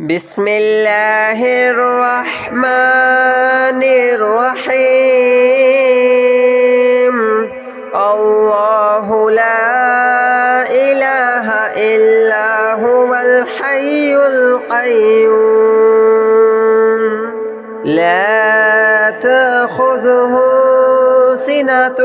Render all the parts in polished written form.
بسم الله الرحمن الرحيم. الله لا إله إلا هو الحي القيوم لا تأخذه سنة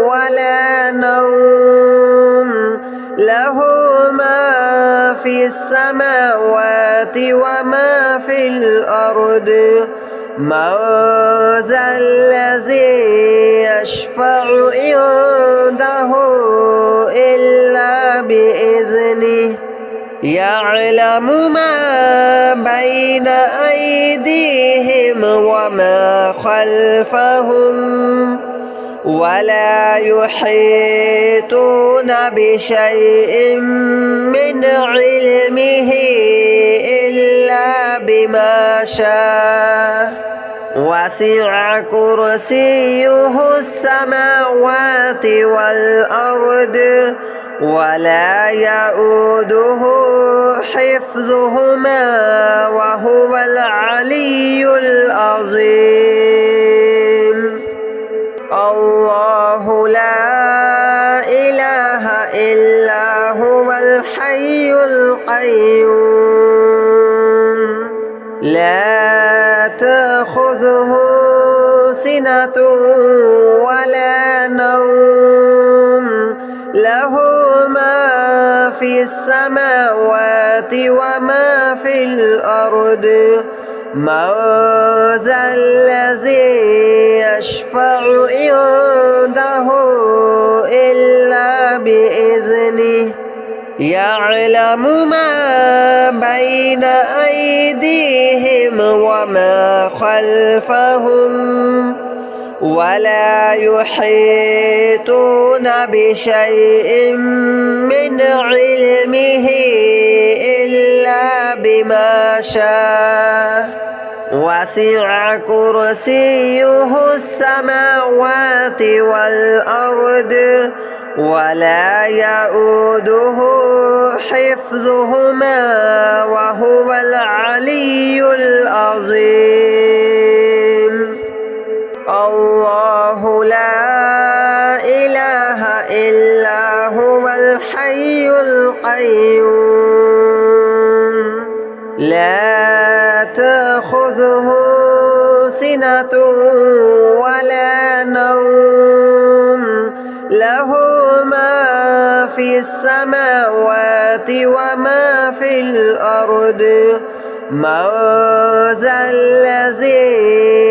ولا نوم له ما في السماوات وما في الأرض من ذا الذي يشفع عنده إلا بإذنه يعلم ما بين أيديهم وما خلفهم ولا يحيطون بشيء من علمه إلا بما شاء وسع كرسيه السماوات والأرض ولا يؤوده حفظهما وهو العلي العظيم. الله لا إله إلا هو الحي القيوم لا تأخذه سنة ولا نوم له ما في السماوات وما في الأرض من ذا الذي يشفع عنده إلا بإذنه يعلم ما بين أيديهم وما خلفهم ولا يحيطون بشيء من علمه إلا بما شاء وسع كرسيه السماوات والأرض ولا يؤوده حفظهما وهو العلي العظيم. الله لا إله إلا هو الحي القيوم لا تأخذه سنة ولا نوم له ما في السماوات وما في الأرض من ذا الذي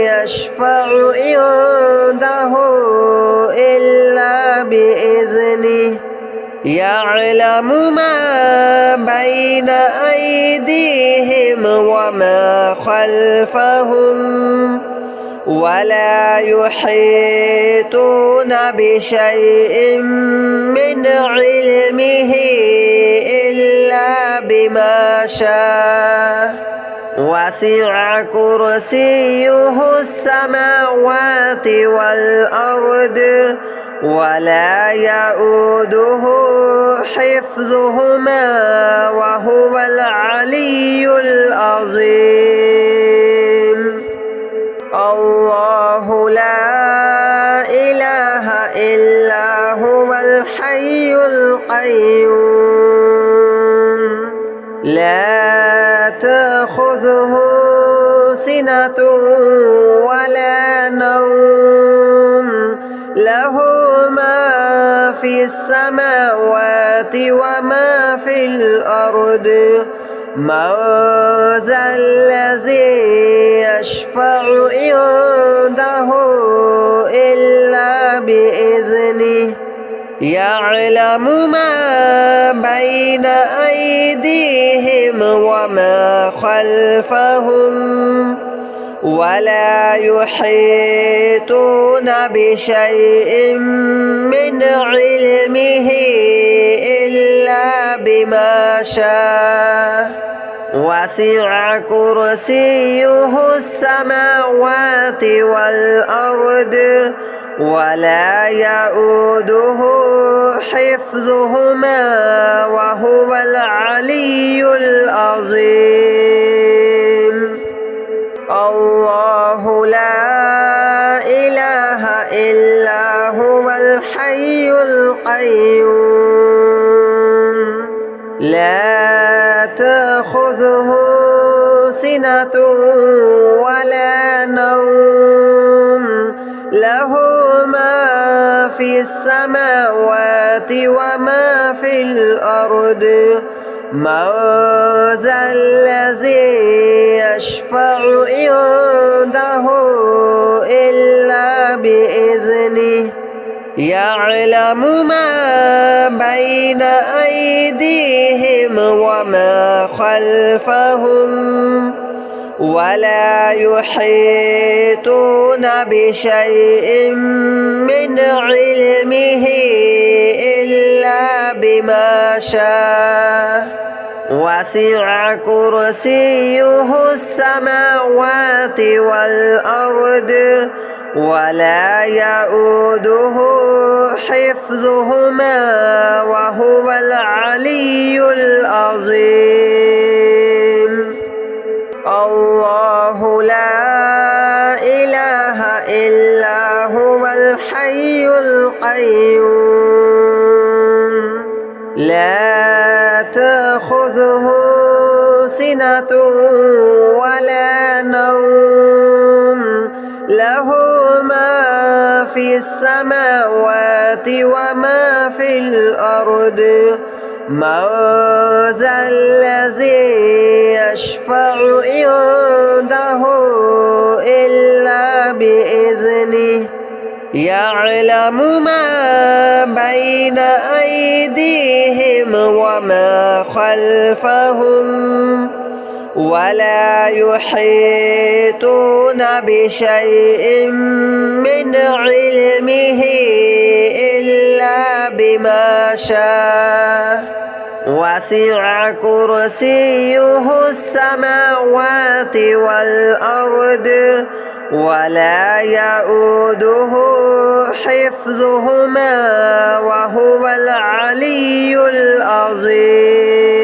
يشفع عنده إلا بإذنه يعلم ما بين أيديهم وما خلفهم ولا يحيطون بشيء من علمه إلا بما شاء وسع كرسيه السماوات والأرض ولا يؤوده حفظهما وهو العلي العظيم. الله لا إله إلا هو الحي القيوم لا تأخذه سنة ولا نوم له ما في السماوات وما في الأرض من ذا الذي يشفع عنده إلا بإذنه يعلم ما بين أيديهم وما خلفهم ولا يحيطون بشيء من علمه إلا بما شاء وسع كرسيه السماوات والأرض ولا يؤوده حفظهما وهو العلي العظيم. القيوم لا تأخذه سنة ولا نوم له ما في السماوات وما في الأرض من ذا الذي يشفع عنده إلا بإذنه يعلم ما بين أيديهم وما خلفهم ولا يحيطون بشيء من علمه إلا بما شاء وسع كرسيه السماوات والأرض ولا يؤوده حفظهما وهو العلي العظيم الله لا إله إلا هو الحي القيوم لا تأخذه سنة ولا نوم له ما في السماوات وما في الأرض من ذا الذي يشفع عنده إلا بإذنه يعلم ما بين أيديهم وما خلفهم ولا يحيطون بشيء من علمه إلا بما شاء وسع كرسيه السماوات والأرض ولا يؤوده حفظهما وهو العلي العظيم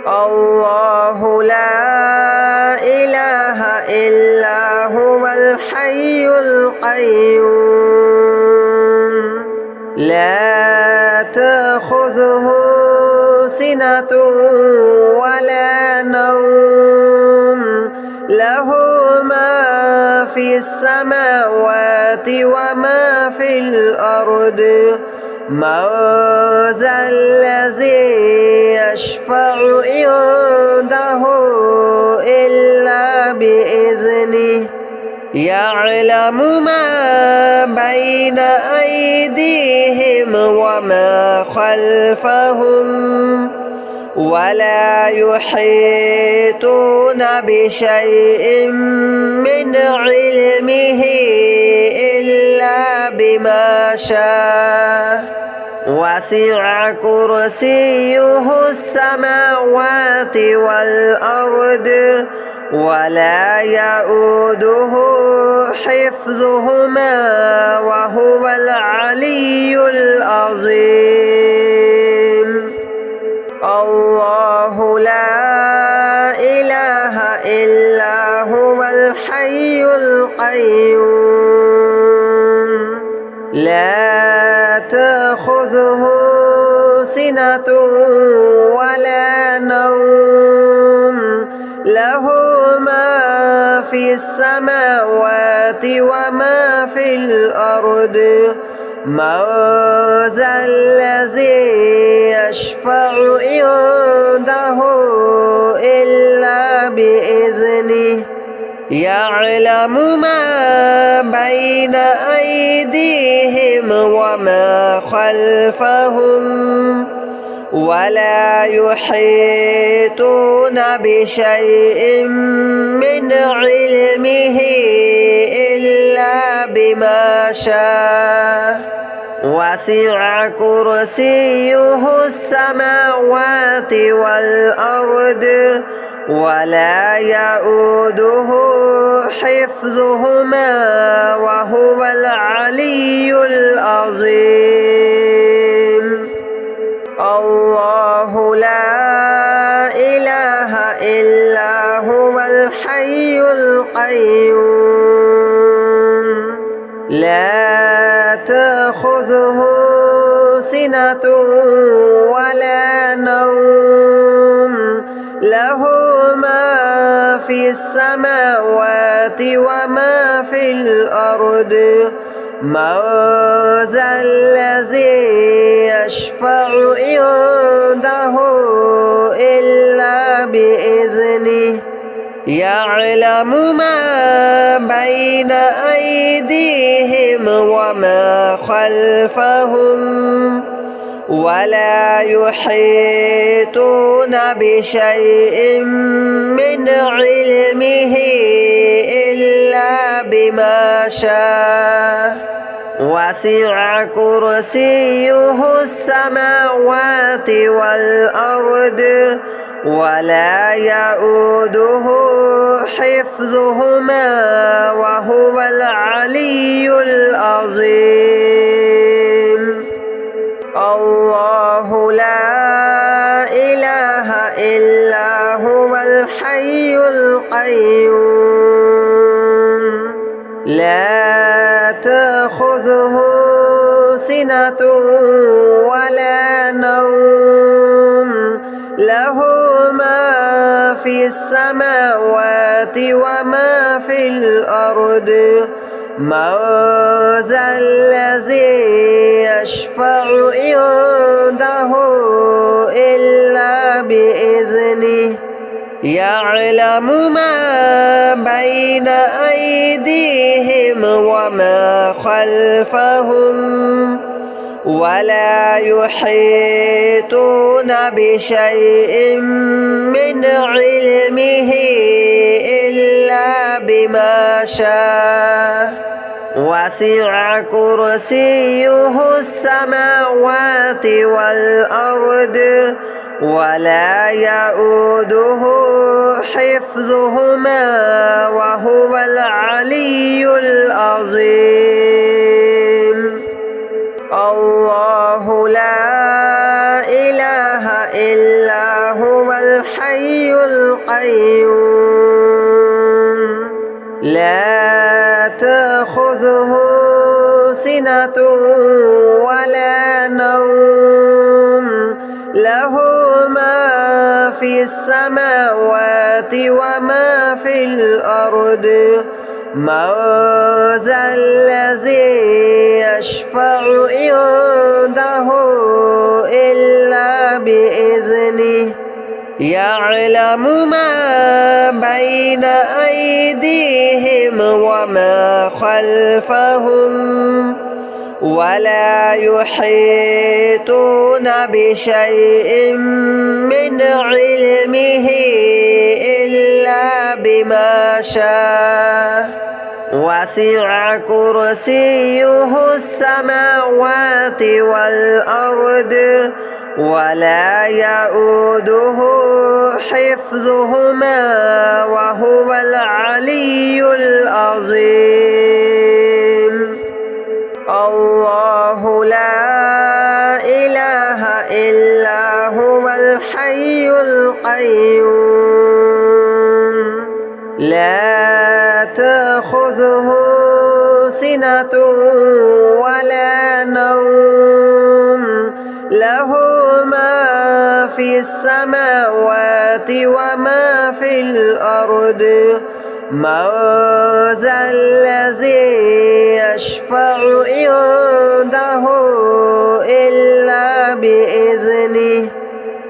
الله لا إله إلا هو الحي القيوم لا تأخذه سنة ولا نوم له ما في السماوات وما في الأرض من ذا الذي يشفع عنده إلا بإذنه يعلم ما بين أيديهم وما خلفهم ولا يحيطون بشيء من علمه إلا بما شاء وسع كرسيه السماوات والأرض ولا يؤوده حفظهما وهو العلي العظيم الله لا إله إلا هو الحي القيوم لا تأخذه سنة ولا نوم له ما في السماوات وما في الأرض من ذا الذي يشفع عنده إلا بإذنه يعلم ما بين أيديهم وما خلفهم ولا يحيطون بشيء من علمه إلا بما شاء وسع كرسيه السماوات والأرض ولا يؤوده حفظهما وهو العلي العظيم الله لا إله إلا هو الحي القيوم لا تأخذه سنة ولا نوم له ما في السماوات وما في الأرض من ذا الذي يشفع عنده إلا بإذنه يعلم ما بين أيديهم وما خلفهم ولا يحيطون بشيء من علمه إلا بما شاء وسع كرسيه السماوات والأرض ولا يؤوده حفظهما وهو العلي العظيم الله لا إله إلا هو الحي القيوم لا تأخذه سنة ولا نوم له ما في السماوات وما في الأرض من ذا الذي يشفع عنده إلا بإذنه يعلم ما بين أيديهم وما خلفهم ولا يحيطون بشيء من علمه إلا بما شاء وسع كرسيه السماوات والأرض ولا يؤوده حفظهما وهو العلي العظيم الله لا إله إلا هو الحي القيوم لا تأخذه سنة ولا نوم له ما في السماوات وما في الأرض من ذا الذي يشفع عنده إلا بإذنه يعلم ما بين أيديهم وما خلفهم ولا يحيطون بشيء من علمه إلا بما شاء وسع كرسيه السماوات والأرض ولا يؤوده حفظهما وهو العلي العظيم الله لا إله إلا هو الحي القيوم لا تأخذه سنة ولا نوم له ما في السماوات وما في الأرض من ذا الذي يشفع عنده إلا بإذنه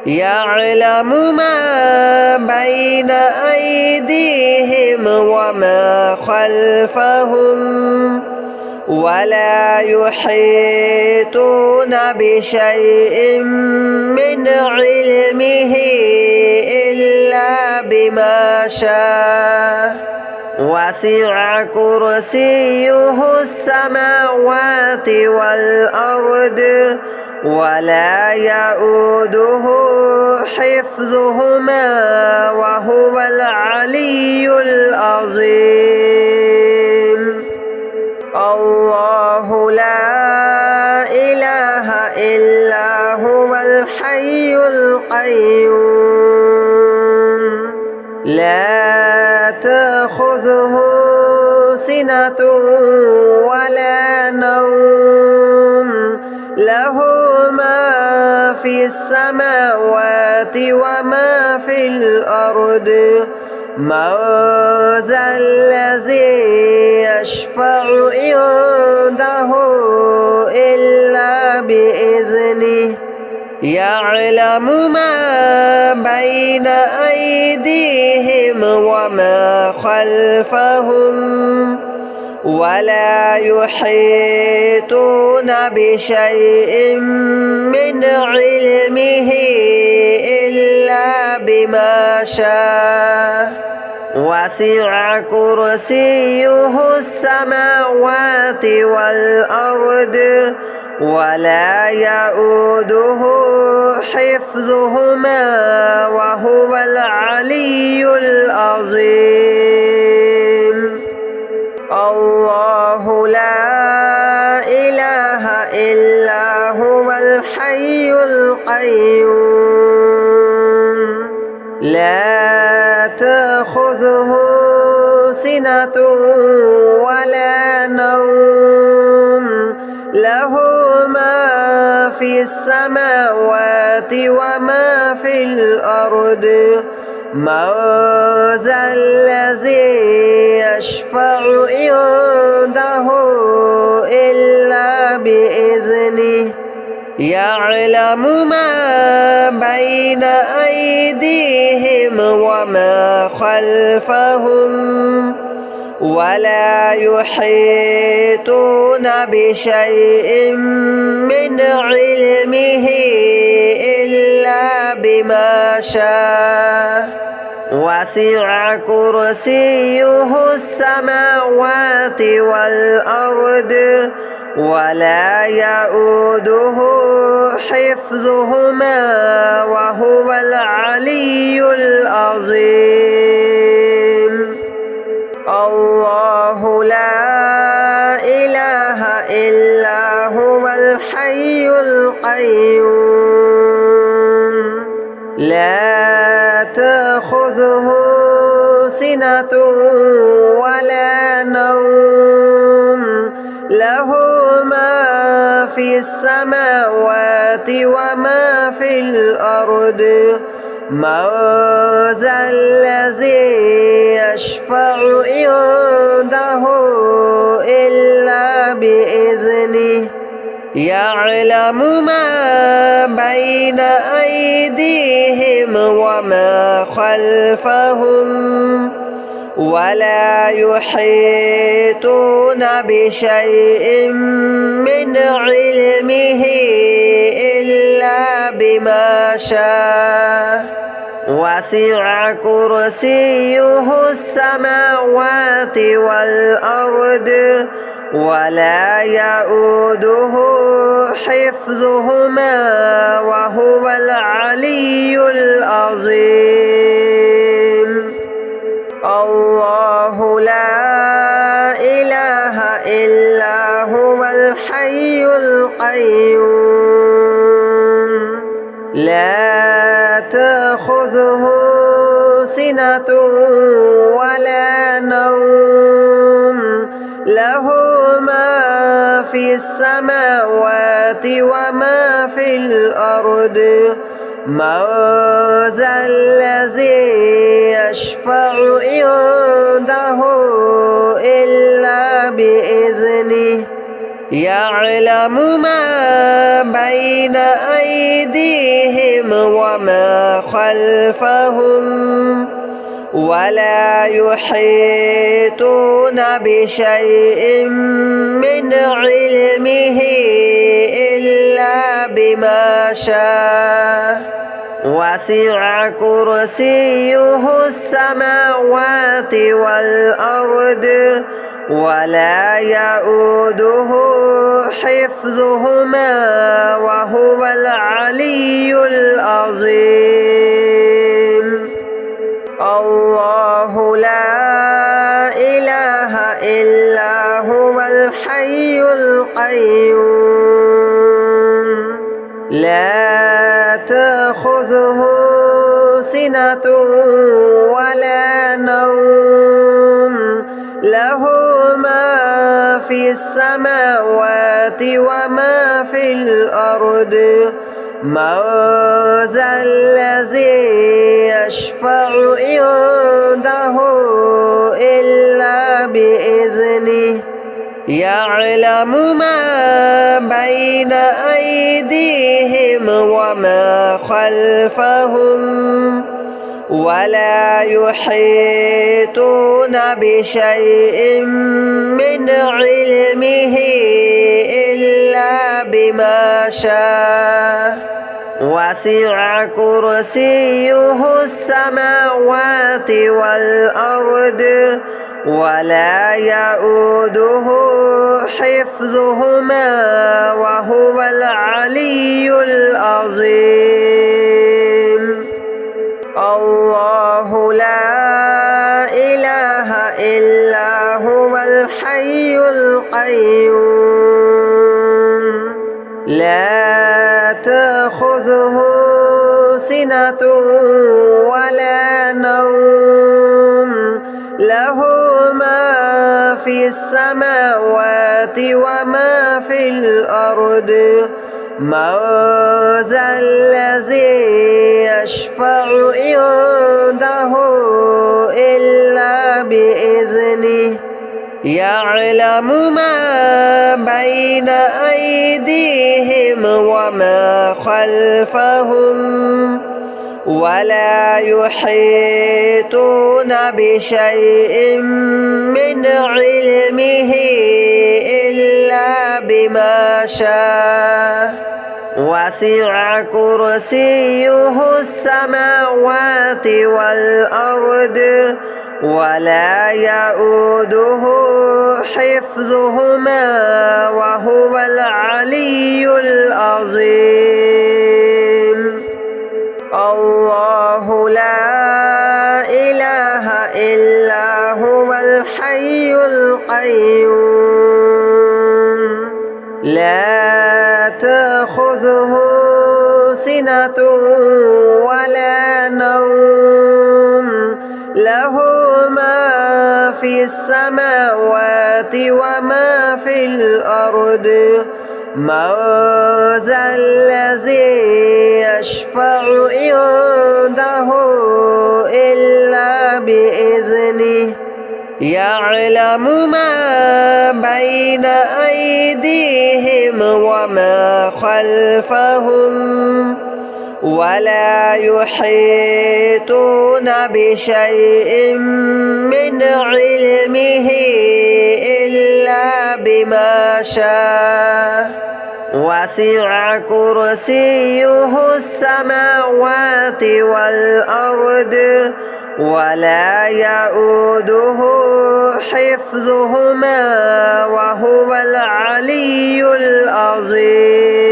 يعلم ما بين أيديهم وما خلفهم ولا يحيطون بشيء من علمه إلا بما شاء وسع كرسيه السماوات والأرض ولا يؤوده حفظهما وهو العلي العظيم الله لا إله إلا هو الحي القيوم لا تأخذه سنة ولا نوم له ما في السماوات وما في الأرض من ذا الذي يشفع عنده إلا بإذنه يعلم ما بين أيديهم وما خلفهم ولا يحيطون بشيء من علمه إلا بما شاء وسع كرسيه السماوات والأرض ولا يؤوده حفظهما وهو العلي العظيم الله لا إله إلا هو الحي القيوم لا تأخذه سنة ولا نوم له ما في السماوات وما في الأرض من ذا الذي يشفع عنده إلا بإذنه يعلم ما بين أيديهم وما خلفهم ولا يحيطون بشيء من علمه إلا بما شاء وسع كرسيه السماوات والأرض ولا يؤوده حفظهما وهو العلي العظيم الله لا إله إلا هو الحي القيوم لا تأخذه سنة ولا نوم له ما في السماوات وما في الأرض من ذا الذي يشفع عنده إلا بإذنه يعلم ما بين أيديهم وما خلفهم ولا يحيطون بشيء من علمه إلا بما شاء وسع كرسيه السماوات والأرض ولا يؤوده حفظهما وهو العلي العظيم الله لا إله إلا هو الحي القيوم لا تأخذه سنة ولا نوم له ما في السماوات وما في الأرض من ذا الذي يشفع عنده إلا بإذنه يعلم ما بين أيديهم وما خلفهم ولا يحيطون بشيء من علمه إلا بما شاء وسع كرسيه السماوات والأرض ولا يؤوده حفظهما وهو العلي العظيم الله لا إله إلا هو الحي القيوم لا تأخذه سنة ولا نوم له ما في في السماوات وما في الأرض من ذا الذي يشفع عنده إلا بإذنه يعلم ما بين أيديهم وما خلفهم ولا يحيطون بشيء من علمه إلا بما شاء وسع كرسيه السماوات والأرض ولا يؤوده حفظهما وهو العلي العظيم الله لا إله إلا هو الحي القيوم لا تأخذه سنة ولا نوم له ما في السماوات وما في الأرض من ذا الذي يشفع عنده إلا بإذنه يعلم ما بين أيديهم وما خلفهم ولا يحيطون بشيء من علمه إلا بما شاء وسع كرسيه السماوات والأرض ولا يؤوده حفظهما وهو العلي العظيم الله لا إله إلا هو الحي القيوم لا تأخذه سنة ولا نوم له ما في السماوات وما في الأرض من ذا الذي يشفع عنده إلا بإذنه يعلم ما بين أيديهم وما خلفهم ولا يحيطون بشيء من علمه إلا بما شاء وسع كرسيه السماوات والأرض ولا يؤوده حفظهما وهو العلي العظيم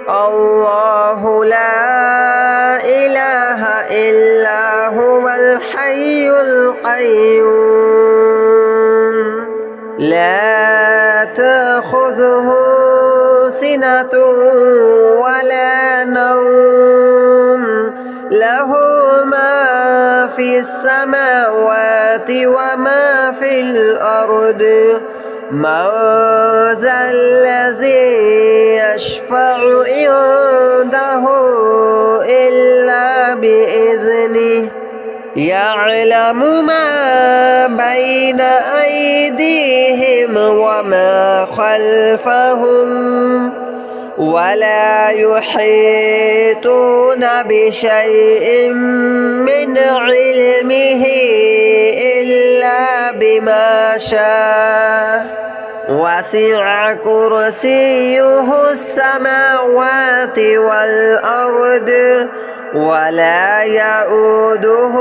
الله لا إله إلا هو الحي القيوم لا تأخذه سنة ولا نوم له ما في السماوات وما في الأرض من ذا الذي يشفع عنده إلا بإذنه يعلم ما بين أيديهم وما خلفهم ولا يحيطون بشيء من علمه إلا بما شاء وسع كرسيه السماوات والأرض ولا يؤوده